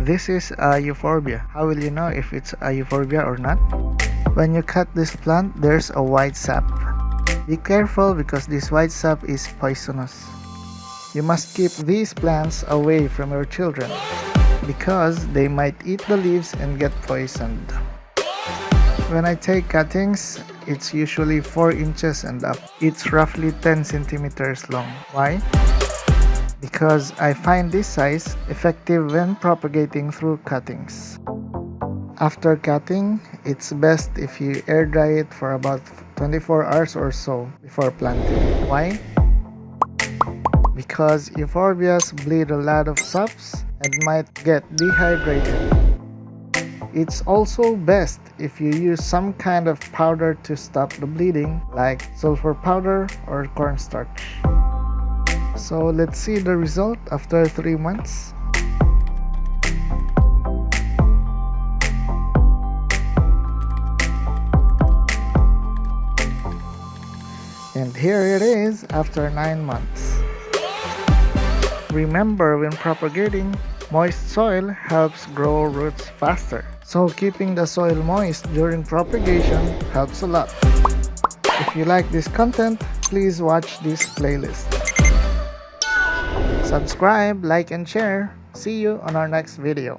This is a euphorbia. How will you know if it's a euphorbia or not? When you cut this plant, there's a white sap. Be careful because this white sap is poisonous. You must keep these plants away from your children because they might eat the leaves and get poisoned. When I take cuttings, it's usually 4 inches and up. It's roughly 10 centimeters long. Why? Because I find this size effective when propagating through cuttings. After cutting, it's best if you air dry it for about 24 hours or so before planting. Why? Because euphorbias bleed a lot of saps and might get dehydrated. It's also best if you use some kind of powder to stop the bleeding, like sulfur powder or cornstarch. So let's see the result after 3 months. And here it is after 9 months. Remember, when propagating, moist soil helps grow roots faster. So keeping the soil moist during propagation helps a lot. If you like this content, please watch this playlist. Subscribe, like, and share. See you on our next video.